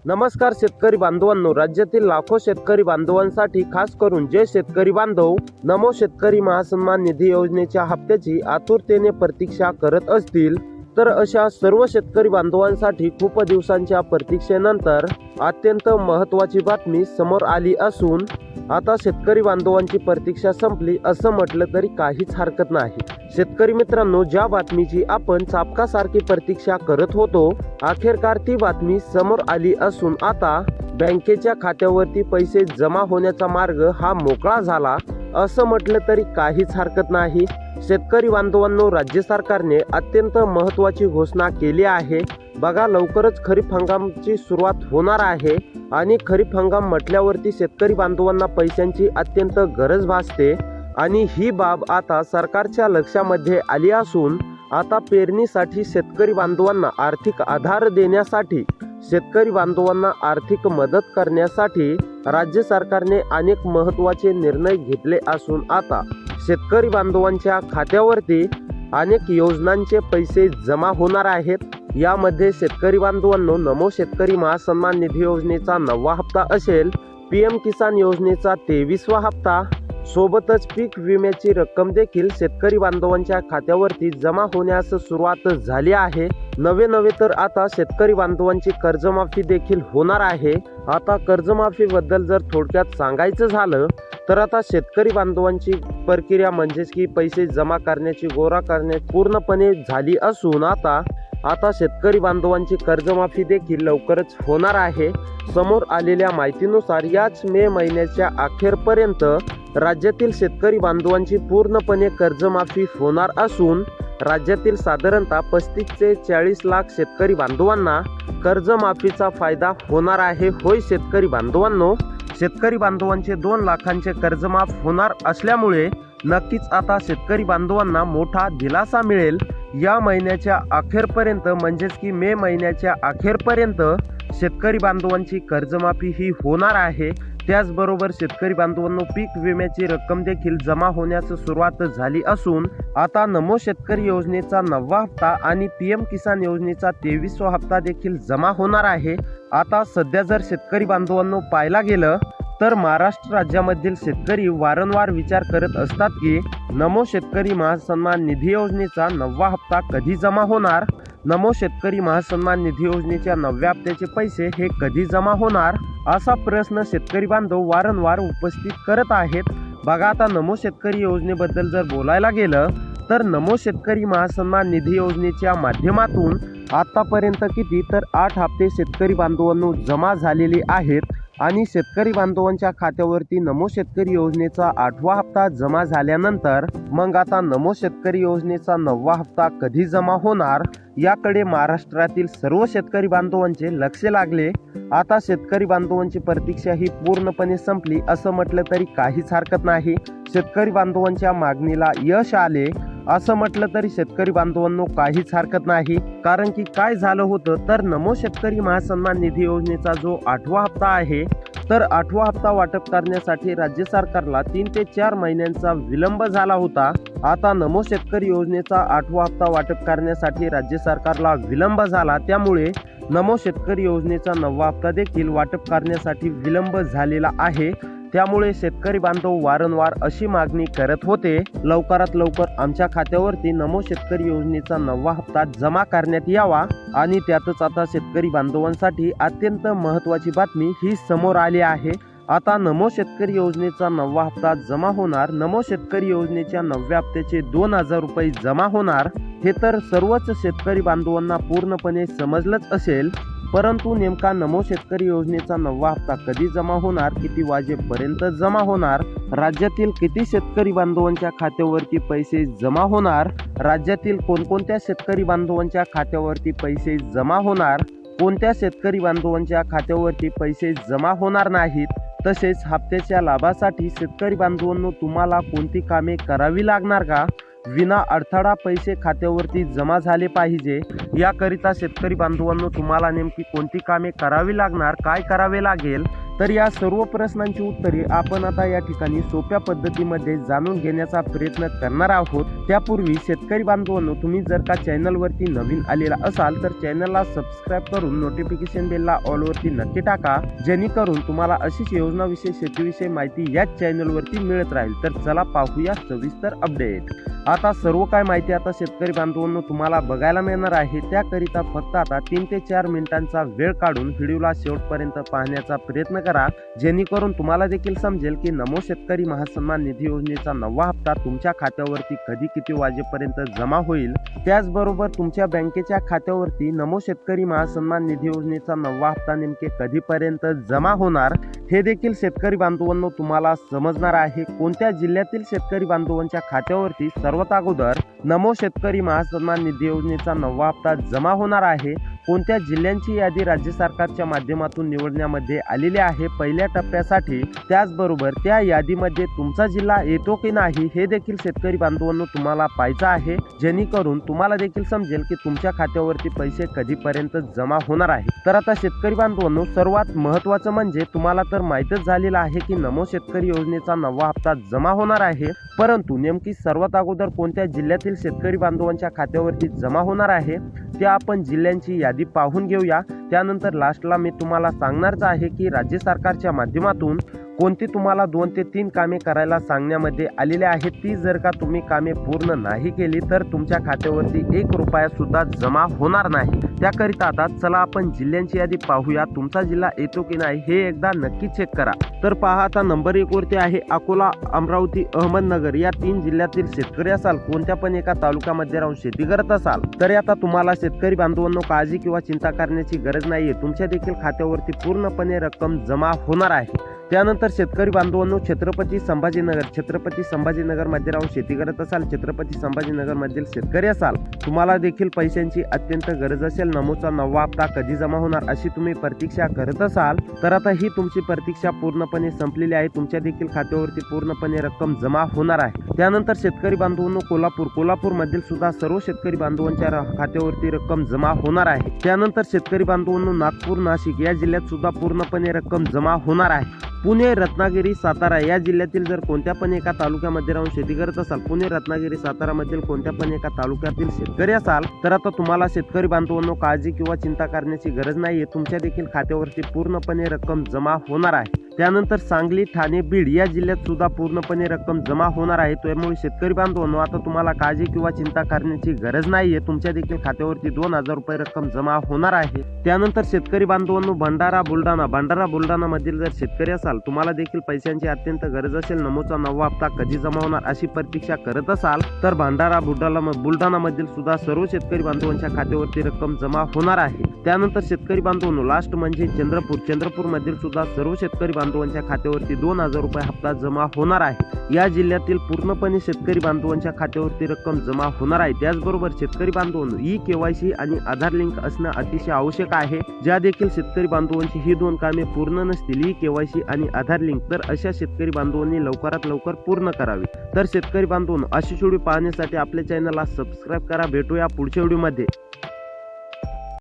नमस्कार शेतकरी बांधवांनो, राज्यातील लाखो शेतकरी बांधवांसाठी खास करून जे शेतकरी बांधव नमो शेतकरी महासन्मान निधी योजनेच्या हप्त्याची आतुरतेने प्रतीक्षा करत असतील तर अशा सर्व शेतकरी बांधवांसाठी खूप दिवसांच्या प्रतीक्षेनंतर अत्यंत महत्त्वाची बातमी समोर आली असून आता शेतकरी बांधवांची प्रतीक्षा संपली असं म्हटलं तरी काहीच हरकत नाही। शेतकरी मित्रांनो, ज्या बातमीची आपण चापकासारखी प्रतीक्षा करत होतो, अखेरकार ती बातमी समोर आली असून आता बँकेच्या खात्यावरती पैसे जमा होण्याचा मार्ग हा मोकळा झाला असं म्हटलं तरी काहीच हरकत नाही। शेतकरी बांधवांनो, राज्य सरकारने अत्यंत महत्त्वाची घोषणा केली आहे। बघा, लवकरच खरीप हंगामाची सुरुवात होणार आहे आणि खरीप हंगाम म्हटल्यावरती शेतकरी बांधवांना पैशांची अत्यंत गरज भासते आणि ही बाब आता सरकारच्या लक्षामध्ये आली असून आता पेरणीसाठी शेतकरी बांधवांना आर्थिक आधार देण्यासाठी, शेतकरी बांधवांना आर्थिक मदत करण्यासाठी राज्य सरकारने अनेक महत्त्वाचे निर्णय घेतले असून आता शेतकरी बांधवांच्या खात्यावरती अनेक योजनांचे पैसे जमा होणार आहेत। यामध्ये शेतकरी बांधवांनो, नमो शेतकरी महासन्मान निधी योजनेचा 9वा हप्ता असेल, PM किसान योजनेचा 23वा हप्ता, सोबतच पीक विम्याची रक्कम देखील शेतकरी बांधवांच्या खात्यावरती जमा होण्यास सुरुवात झाली आहे। नवे तर आता शेतकरी बांधवांची कर्जमाफी देखील होणार आहे। आता कर्जमाफीबद्दल जर थोडक्यात सांगायचं झालं तर आता शेतकरी बांधवांची प्रक्रिया म्हणजेच की पैसे जमा करण्याची, गोळा करण्याची पूर्णपणे झाली असून आता शेतकरी बांधवांची कर्जमाफी देखील लवकरच होणार आहे। समोर आलेल्या माहितीनुसार याच मे महिन्याच्या अखेरपर्यंत राज्यातील शेतकरी बांधवांची पूर्णपणे कर्जमाफी होणार असून राज्यातील साधारणतः 35 ते 40 लाख शेतकरी बांधवांना कर्जमाफीचा फायदा होणार आहे। होय शेतकरी बांधवांनो, शेतकरी बांधवांचे 2 लाखांचे कर्जमाफ होणार असल्यामुळे नक्कीच आता शेतकरी बांधवांना मोठा दिलासा मिळेल। या महिन्याच्या अखेरपर्यंत म्हणजेच की मे महिन्याच्या अखेरपर्यंत शेतकरी बांधवांची कर्जमाफी ही होणार आहे। त्याचबरोबर शेतकरी बांधवांनो, पीक विम्याची रक्कम देखील जमा होण्यास सुरुवात झाली असून आता नमो शेतकरी योजनेचा 9वा हप्ता आणि PM किसान योजनेचा 23वा हप्ता देखील जमा होणार आहे। आता सध्या जर शेतकरी बांधवांनो पाहायला गेलं तर महाराष्ट्र राज्यामधील शेतकरी वारंवार विचार करत असतात की नमो शेतकरी महासन्मान निधी योजनेचा 9वा हप्ता कधी जमा होणार, नमो शेतकरी महासन्मान निधी योजनेच्या 9व्या हप्त्याचे पैसे हे कधी जमा होणार, असा प्रश्न शेतकरी बांधव वारंवार उपस्थित करत आहेत। बघा, आता नमो शेतकरी योजनेबद्दल जर बोलायला गेलं तर नमो शेतकरी महासन्मान निधी योजनेच्या माध्यमातून आतापर्यंत किती तर 8 हप्ते शेतकरी बांधवांनो जमा झालेले आहेत आणि शेतकरी बांधवांच्या खात्यावरती नमो शेतकरी योजनेचा 8वा हप्ता जमा झाल्यानंतर मग आता नमो शेतकरी योजनेचा 9वा हप्ता कधी जमा होणार याकडे महाराष्ट्रातील सर्व शेतकरी बांधवांचे लक्ष लागले। आता शेतकरी बांधवांची प्रतीक्षा ही पूर्णपणे संपली असं म्हटलं तरी काहीच हरकत नाही। शेतकरी बांधवांच्या मागणीला यश आले असं म्हटलं तरी शेतकरी बांधवांनो काहीच हरकत नाही। कारण की काय झालं होतं तर नमो शेतकरी महासन्मान निधी योजनेचा जो 8वा हप्ता आहे तर 8वा हप्ता वाटप करण्यासाठी राज्य सरकारला 3 ते 4 महिन्यांचा विलंब झाला होता। आता नमो शेतकरी योजनेचा 8वा हप्ता वाटप करण्यासाठी राज्य सरकारला विलंब झाला, त्यामुळे नमो शेतकरी योजनेचा 9वा हप्ता देखील वाटप करण्यासाठी विलंब झालेला आहे। त्यामुळे शेतकरी बांधव वारंवार अशी मागणी करत होते, लवकरात लवकर आमच्या खात्यावरती नमो शेतकरी योजनेचा 9वा हप्ता जमा करण्यात यावा आणि त्यातच आता शेतकरी बांधवांसाठी अत्यंत महत्त्वाची बातमी ही समोर आली आहे। आता नमो शेतकरी योजनेचा 9वा हप्ता जमा होणार, नमो शेतकरी योजनेच्या 9व्या हप्त्याचे 2000 रुपये जमा होणार। हे तर सर्वच शेतकरी बांधवांना पूर्णपणे समजलंच असेल, परंतु नेमका नमो शेतकरी योजनेचा 9वा हप्ता कधी जमा होणार, किती वाजेपर्यंत जमा होणार, राज्यातील किती शेतकरी बांधवांच्या खात्यावरती पैसे जमा होणार, राज्यातील कोणकोणत्या शेतकरी बांधवांच्या खात्यावरती पैसे जमा होणार, कोणत्या शेतकरी बांधवांच्या खात्यावरती पैसे जमा होणार नाहीत, तसेच हप्त्याच्या लाभासाठी शेतकरी बांधवांनो तुम्हाला कोणती कामे करावी लागणार का, विना अडथळा पैसे खात्यावरती जमा झाले पाहिजे याकरिता शेतकरी बांधवांनो तुम्हाला नेमकी कोणती कामे करावी लागणार, काय करावे लागेल तर या सर्व प्रश्नांची उत्तरे आपण आता या ठिकाणी सोप्या पद्धतीमध्ये जाणून घेण्याचा प्रयत्न करणार आहोत. त्यापूर्वी शेतकरी बांधवांनो, तुम्ही जर का चॅनलवरती नवीन आलेला असाल तर चॅनलला सबस्क्राईब करून नोटिफिकेशन बेलला ऑलवरती नक्की टाका, जेणेकरून तुम्हाला अशीच योजनाविषयी शेतीविषयी माहिती याच चॅनलवरती मिळत राहील. तर चला पाहूया सविस्तर अपडेट. आता सर्व काय माहिती आता शेतकरी बांधवांनो तुम्हाला बघायला मिळणार आहे. त्याकरिता फक्त आता 3 ते 4 मिनिटांचा वेळ काढून व्हिडिओला शेवटपर्यंत पाहण्याचा प्रयत्न करा, जेणेकरून तुम्हाला देखील समजेल की नमो शेतकरी महासन्मान निधी योजनेचा 9वा हप्ता तुमच्या खात्यावरती कधी किती वाजेपर्यंत जमा होईल. त्याचबरोबर तुमच्या बँकेच्या खात्यावरती नमो शेतकरी महासन्मान निधी योजनेचा 9वा हप्ता नेमके कधीपर्यंत जमा होणार हे देखील शेतकरी बांधवांनो तुम्हाला समजणार आहे. कोणत्या जिल्ह्यातील शेतकरी बांधवांच्या खात्यावरती सर्वात अगोदर नमो शेतकरी महासन्मान निधी योजनेचा 9वा हप्ता जमा होणार आहे, कोणत्या जिल्ह्यांची यादी राज्य सरकारच्या माध्यमातून निवडण्यामध्ये आलेली आहे पहिल्या टप्प्यासाठी. त्याचबरोबर त्या यादीमध्ये तुमचा जिल्हा येतो की नाही हे देखील शेतकरी बांधवांनो तुम्हाला पाहायचं आहे, जेणेकरून तुम्हाला देखील समजेल की तुमच्या खात्यावरती पैसे कधीपर्यंत जमा होणार आहे. तर आता शेतकरी बांधवांनो, सर्वात महत्त्वाचं म्हणजे तुम्हाला तर माहीतच झालेलं आहे की नमो शेतकरी योजनेचा 9वा हप्ता जमा होणार आहे, परंतु नेमकी सर्वात अगोदर कोणत्या जिल्ह्यातील शेतकरी बांधवांच्या खात्यावरती जमा होणार आहे त्या आपण जिल्ह्यांची यादी पाहून घेऊया. त्यानंतर लास्टला मी तुम्हाला सांगणारच आहे की राज्य सरकारच्या माध्यमातून कोणती तुम्हाला 2 ते 3 कामे करायला सांगण्यामध्ये आलेले आहेत. ती जर का तुम्ही कामे पूर्ण नाही केली तर तुमच्या खात्यावरती 1 रुपया सुद्धा जमा होणार नाही. त्याकरिता आता चला आपण जिल्ह्यांची यादी पाहूया. तुमचा जिल्हा येतो की नाही हे एकदा नक्की चेक करा. तर पहा, आता नंबर 1 वरती आहे अकोला, अमरावती, अहमदनगर या 3 जिल्ह्यातील शेतकरी असाल, कोणत्या पण एका तालुक्यामध्ये राहून शेती करत असाल तर आता तुम्हाला शेतकरी बांधवांनो काळजी किंवा चिंता करण्याची गरज नाहीये. तुमच्या देखील खात्यावरती पूर्णपणे रक्कम जमा होणार आहे. त्यानंतर शेतकरी बांधवांनो, छत्रपती संभाजीनगर मध्ये राहून शेती करत असाल, छत्रपती संभाजीनगर मधील शेतकरी असाल, तुम्हाला देखील पैशांची अत्यंत गरज असेल. नमोचा 9वा हप्ता कधी जमा होणार अशी तुम्ही प्रतीक्षा करत असाल तर आता ही तुमची प्रतीक्षा पूर्णपणे संपलेली आहे. तुमच्या देखील खात्यावरती पूर्णपणे रक्कम जमा होणार आहे. त्यानंतर शेतकरी बांधवांनो, कोल्हापूर मधील सुद्धा सर्व शेतकरी बांधवांच्या खात्यावरती रक्कम जमा होणार आहे. त्यानंतर शेतकरी बांधवांनो, नागपूर, नाशिक या जिल्ह्यात सुद्धा पूर्णपणे रक्कम जमा होणार आहे. पुणे, रत्नागिरी, सातारा या जिल्ह्यातील जर कोणत्या पण एका तालुक्यामध्ये राहून शेती करत असाल, पुणे, रत्नागिरी, सातारा मधील कोणत्या पण एका तालुक्यातील शेतकरी असाल तर आता तुम्हाला शेतकरी बांधवांनो काळजी किंवा चिंता करण्याची गरज नाहीये. तुमच्या देखील खात्यावरती पूर्णपणे रक्कम जमा होणार आहे. त्यानंतर सांगली, ठाणे, बीड या जिल्ह्यात सुद्धा पूर्णपणे रक्कम जमा होणार आहे. त्यामुळे शेतकरी बांधवांनो आता तुम्हाला काळजी किंवा चिंता करण्याची गरज नाहीये. तुमच्या देखील खात्यावरती 2000 रुपये रक्कम जमा होणार आहे. त्यानंतर शेतकरी बांधवांनो, भंडारा, बुलढाणा मधील जर शेतकरी असाल, तुम्हाला देखील पैशांची अत्यंत गरज असेल, नमोचा 9वा हप्ता कधी जमा होणार अशी प्रतीक्षा करत असाल तर भंडारा, बुलढाणा मधील सुद्धा सर्व शेतकरी बांधवांच्या खात्यावरती रक्कम जमा होणार आहे. त्यानंतर शेतकरी बांधवांनो, लास्ट म्हणजे चंद्रपूर मधील सुद्धा सर्व शेतकरी बांधवांच्या खात्यावरती 2000 रुपये हप्ता जमा होणार आहे. या जिल्ह्यातील पूर्णपणे शेतकरी बांधवांच्या खात्यावरती रक्कम जमा होणार आहे. त्याचबरोबर शेतकरी बांधवांनो, KYC आणि आधार लिंक असणं अतिशय आवश्यक आहे. ज्या देखील शेतकरी बांधवांची ही 2 कामे पूर्ण नसतील, KYC आणि आधार लिंक, तर अशा शेतकरी बांधवांनी लवकरात लवकर पूर्ण करावी. तर शेतकरी बांधवांनो, अशी व्हिडिओ पाहण्यासाठी आपल्या चॅनलला सबस्क्राईब करा. भेटूया पुढच्या व्हिडिओमध्ये.